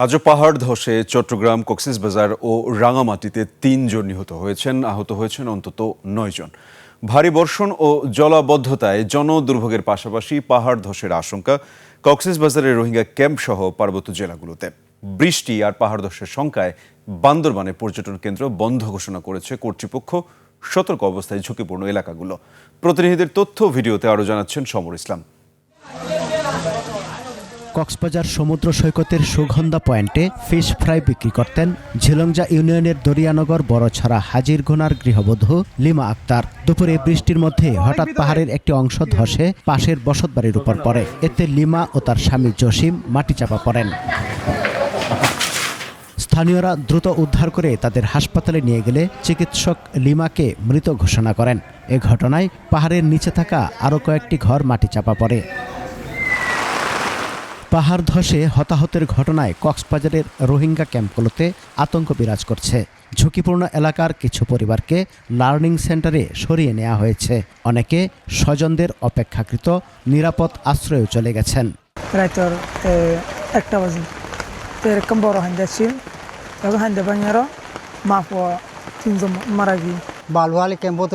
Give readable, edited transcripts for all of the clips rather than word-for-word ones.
আজও পাহাড় ধসে চট্টগ্রাম, কক্সবাজার ও রাঙামাটিতে ৩ জন নিহত হয়েছেন, আহত হয়েছেন অন্তত ৯ জন। ভারী বর্ষণ ও জলাবদ্ধতায় জনদুর্ভোগের পাশাপাশি পাহাড় ধসের আশঙ্কা কক্সবাজারের রোহিঙ্গা ক্যাম্প সহ পার্বত্য জেলাগুলোতে। বৃষ্টি আর পাহাড় ধসের শঙ্কায় বান্দরবানে পর্যটন কেন্দ্র বন্ধ ঘোষণা করেছে কর্তৃপক্ষ। সতর্ক অবস্থায় ঝুঁকিপূর্ণ এলাকাগুলো। প্রতিনিধিদের তথ্য ভিডিওতে আরও জানাচ্ছেন সমর ইসলাম। কক্সবাজার সমুদ্র সৈকতের সুগন্ধা পয়েন্টে ফিশ ফ্রাই বিক্রি করতেন ঝিলংজা ইউনিয়নের দরিয়ানগর বড়ছড়া হাজিরঘোনার গৃহবধূ লিমা আক্তার। দুপুরে বৃষ্টির মধ্যে হঠাৎ পাহাড়ের একটি অংশ ধসে পাশের বসতবাড়ির উপর পড়ে। এতে লিমা ও তার স্বামী জসিম মাটি চাপা পড়েন। স্থানীয়রা দ্রুত উদ্ধার করে তাদের হাসপাতালে নিয়ে গেলে চিকিৎসক লিমাকে মৃত ঘোষণা করেন। এ ঘটনায় পাহাড়ের নিচে থাকা আরও কয়েকটি ঘর মাটি চাপা পড়ে। পাহাড় ধসে হতাহতের ঘটনায় কক্সবাজারের রোহিঙ্গা ক্যাম্পগুলোতে আতঙ্ক বিরাজ করছে। ঝুঁকিপূর্ণ এলাকার কিছু পরিবারকে লার্নিং সেন্টারে সরিয়ে নেওয়া হয়েছে। অনেকে স্বজনদের অপেক্ষাকৃত নিরাপদ আশ্রয়ে চলে গেছেন। রাইতর 1টা বাজে এরকম বড় হান্দা ছিল, তখন হান্দা ভাঙারও মা পোয়া 3 জন মারা গিয়ে বালুয়ালি ক্যাম্পত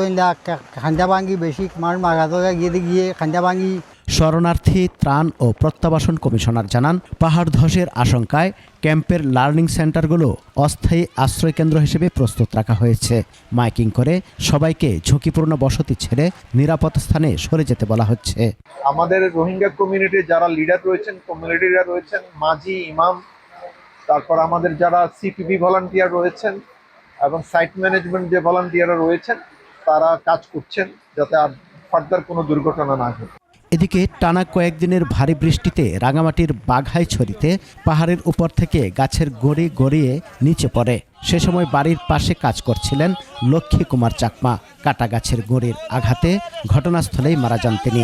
খান্দা ভাঙ্গি বেশি মার মারা গিয়ে খান্দা ভাঙ্গি। শরণার্থী ত্রাণ ও প্রত্যাবাসন কমিশনার জানান, পাহাড় ধসের আশঙ্কায় ক্যাম্পের লার্নিং সেন্টারগুলো অস্থায়ী আশ্রয়কেন্দ্র হিসেবে প্রস্তুত রাখা হয়েছে। মাইকিং করে সবাইকে ঝুঁকিপূর্ণ বসতি ছেড়ে নিরাপদ স্থানে সরে যেতে বলা হচ্ছে। আমাদের রোহিঙ্গা কমিউনিটির যারা লিডার রয়েছেন, কমিউনিটি লিডার রয়েছেন, মাঝি, ইমাম, তারপর আমাদের যারা সিপিবি ভলান্টিয়ার রয়েছেন এবং সাইট ম্যানেজমেন্ট যে ভলান্টিয়াররা রয়েছেন, তারা কাজ করছেন যাতে আর ফার্দার কোনো দুর্ঘটনা না ঘটে। এদিকে টানা কয়েকদিনের ভারী বৃষ্টিতে রাঙামাটির বাঘাইছড়িতে পাহাড়ের উপর থেকে গাছের গড়ি গড়িয়ে নিচে পড়ে। সে সময় বাড়ির পাশে কাজ করছিলেন লক্ষ্মী কুমার চাকমা। কাটা গাছের গড়ির আঘাতে ঘটনাস্থলেই মারা যান তিনি।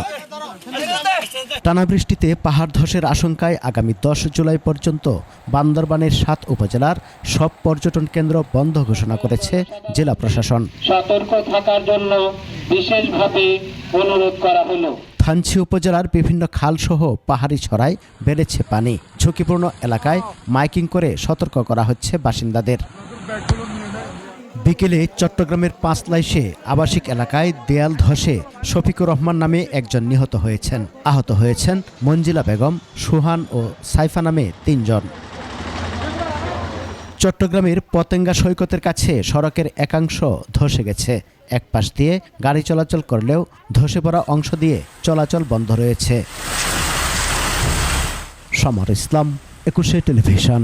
টানা বৃষ্টিতে পাহাড় ধসের আশঙ্কায় আগামী 10 জুলাই পর্যন্ত বান্দরবানের 7 উপজেলার সব পর্যটন কেন্দ্র বন্ধ ঘোষণা করেছে জেলা প্রশাসন। সতর্ক থাকার জন্য বিশেষভাবে অনুরোধ করা হলো। থানচি উপজেলার বিভিন্ন খালসহ পাহাড়ি ছড়ায় বেড়েছে পানি। ঝুঁকিপূর্ণ এলাকায় মাইকিং করে সতর্ক করা হচ্ছে বাসিন্দাদের। বিকেলে চট্টগ্রামের পাঁচলাইশে আবাসিক এলাকায় দেয়াল ধসে শফিকুর রহমান নামে একজন নিহত হয়েছেন। আহত হয়েছেন মঞ্জিলা বেগম, সুহান ও সাইফা নামে 3 জন। চট্টগ্রামের পতেঙ্গা সৈকতের কাছে সড়কের একাংশ ধসে গেছে। এক পাশ দিয়ে গাড়ি চলাচল করলেও ধসে পড়া অংশ দিয়ে চলাচল বন্ধ রয়েছে। সমর ইসলাম, 21 টেলিভিশন।